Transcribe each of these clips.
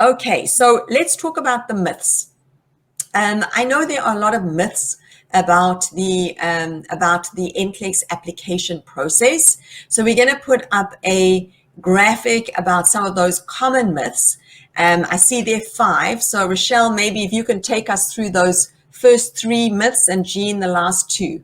Okay, so let's talk about the myths. I know there are a lot of myths about the NCLEX application process. So we're going to put up a graphic about some of those common myths. I see there are 5. So Rochelle, maybe if you can take us through those first 3 myths, and Jean, the last 2.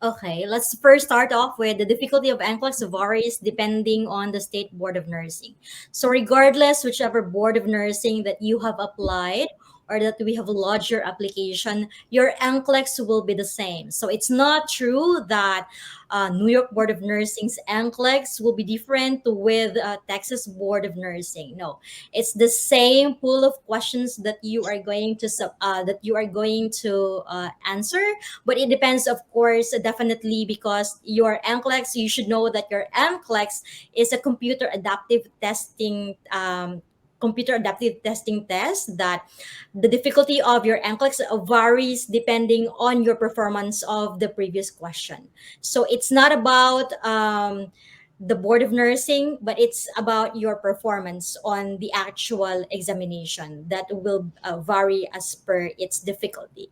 Okay, let's first start off with the difficulty of NCLEX varies depending on the state board of nursing. So regardless whichever board of nursing that you have applied or that we have lodged your application, your NCLEX will be the same. So it's not true that New York Board of Nursing's NCLEX will be different with Texas Board of Nursing. No, it's the same pool of questions that you are going to answer, but it depends, of course, definitely, because your NCLEX, you should know that your NCLEX is a computer adaptive testing test, that the difficulty of your NCLEX varies depending on your performance of the previous question. So it's not about the board of nursing, but it's about your performance on the actual examination that will vary as per its difficulty.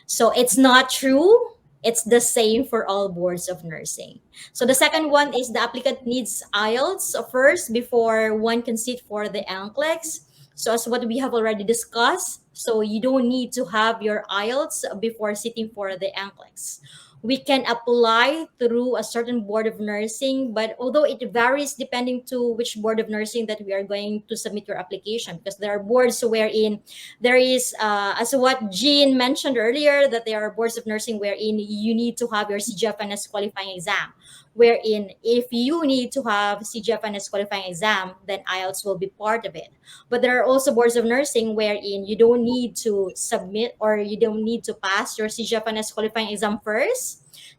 So it's not true. It's the same for all boards of nursing. So the second one is the applicant needs IELTS first before one can sit for the NCLEX. So as what we have already discussed, so you don't need to have your IELTS before sitting for the NCLEX. We can apply through a certain board of nursing, but although it varies depending to which board of nursing that we are going to submit your application, because there are boards wherein there is, as what Jean mentioned earlier, that there are boards of nursing wherein you need to have your CGFNS qualifying exam, wherein if you need to have CGFNS qualifying exam, then IELTS will be part of it. But there are also boards of nursing wherein you don't need to submit, or you don't need to pass your CGFNS qualifying exam first.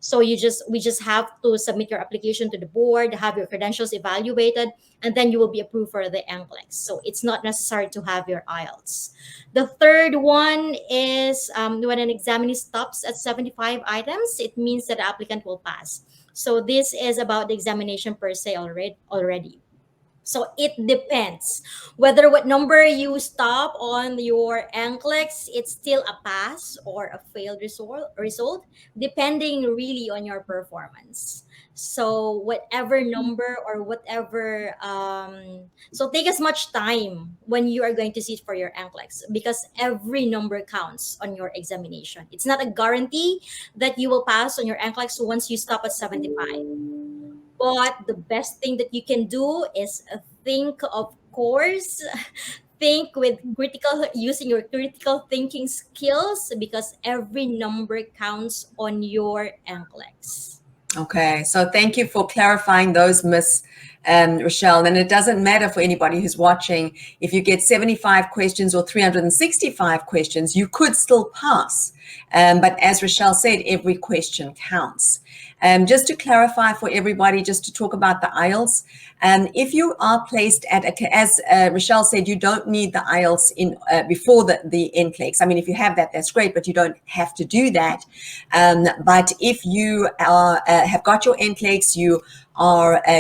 So we just have to submit your application to the board, have your credentials evaluated, and then you will be approved for the NCLEX. So it's not necessary to have your IELTS. The third one is when an examinee stops at 75 items, it means that the applicant will pass. So this is about the examination per se already. So it depends whether what number you stop on your NCLEX, it's still a pass or a failed result, depending really on your performance. So whatever number or whatever, so take as much time when you are going to sit for your NCLEX, because every number counts on your examination. It's not a guarantee that you will pass on your NCLEX once you stop at 75. But the best thing that you can do is think, of course, think with using your critical thinking skills, because every number counts on your NCLEX. Okay, so thank you for clarifying those myths, Rochelle. And it doesn't matter for anybody who's watching, if you get 75 questions or 365 questions, you could still pass. But as Rochelle said, every question counts. Just to clarify for everybody, just to talk about the IELTS, if you are placed at, as Rochelle said, you don't need the IELTS in before the NCLEX. I mean, if you have that, that's great, but you don't have to do that. But if you have got your NCLEX, you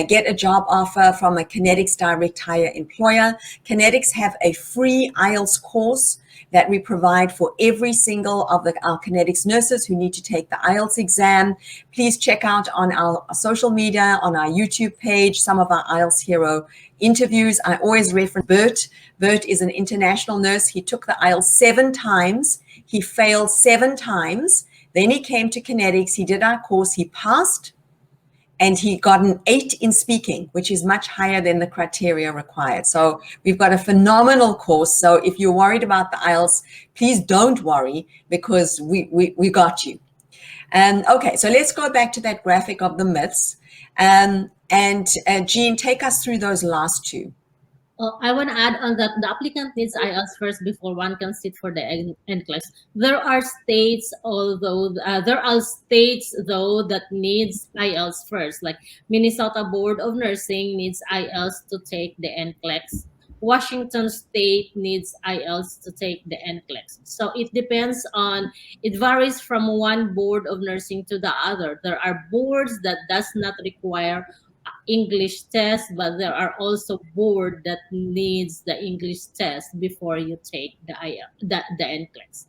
get a job offer from a Connetics direct hire employer. Connetics have a free IELTS course that we provide for every single of our Connetics nurses who need to take the IELTS exam. Please check out on our social media, on our YouTube page, some of our IELTS Hero interviews. I always reference Bert. Bert is an international nurse. He took the IELTS 7 times. He failed 7 times. Then he came to Connetics. He did our course. He passed. And he got an 8 in speaking, which is much higher than the criteria required. So we've got a phenomenal course. So if you're worried about the IELTS, please don't worry, because we got you. Okay, so let's go back to that graphic of the myths. Jean, take us through those last 2. I want to add on that the applicant needs IELTS first before one can sit for the NCLEX. There are states, though that needs IELTS first. Like Minnesota Board of Nursing needs IELTS to take the NCLEX. Washington State needs IELTS to take the NCLEX. So it varies from one board of nursing to the other. There are boards that does not require English test, but there are also board that needs the English test before you take the NCLEX.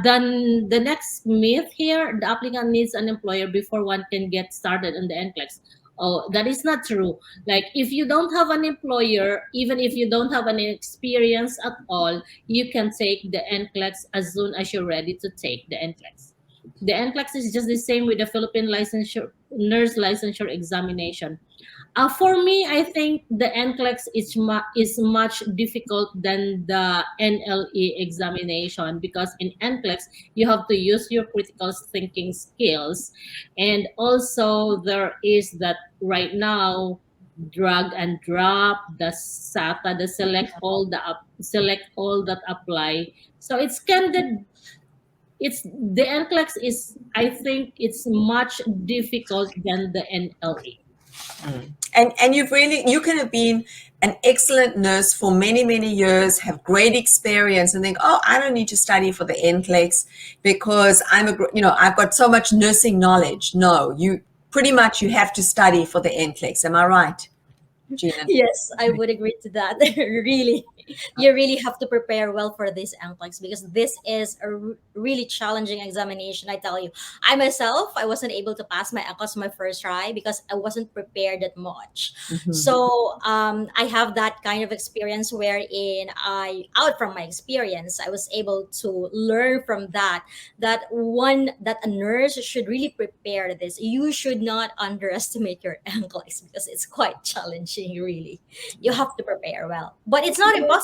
Then the next myth here, the applicant needs an employer before one can get started on the NCLEX. Oh, that is not true. Like if you don't have an employer, even if you don't have any experience at all, you can take the NCLEX as soon as you're ready to take the NCLEX. The NCLEX is just the same with the Philippine nurse licensure examination. For me, I think the NCLEX is much difficult than the NLE examination, because in NCLEX you have to use your critical thinking skills, and also there is that right now drag and drop, the SATA, the select all that apply. So it's kind of, it's the NCLEX is, I think it's much difficult than the NLE. And you can have been an excellent nurse for many, many years, have great experience, and think, oh, I don't need to study for the NCLEX because I've got so much nursing knowledge. No, you pretty much you have to study for the NCLEX. Am I right, Gina? Yes, I would agree to that. Really, you really have to prepare well for this NCLEX, because this is a really challenging examination. I tell you, I myself, I wasn't able to pass my NCLEX my first try because I wasn't prepared that much. So I have that kind of experience wherein out from my experience, I was able to learn from that that a nurse should really prepare this. You should not underestimate your NCLEX because it's quite challenging. Really, you have to prepare well, but it's not impossible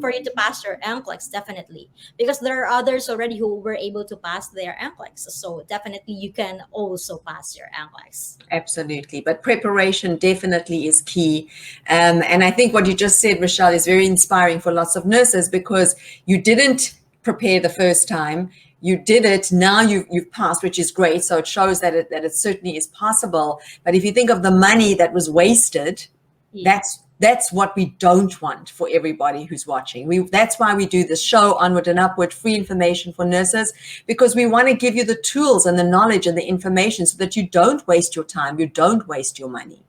for you to pass your NCLEX, definitely, because there are others already who were able to pass their NCLEX. So definitely you can also pass your NCLEX. Absolutely, but preparation definitely is key. And I think what you just said, Rochelle, is very inspiring for lots of nurses, because you didn't prepare the first time. You did it, now you've passed, which is great. So it shows that it certainly is possible. But if you think of the money that was wasted, that's what we don't want for everybody who's watching. That's why we do this show, Onward and Upward, free information for nurses, because we want to give you the tools and the knowledge and the information so that you don't waste your time, you don't waste your money.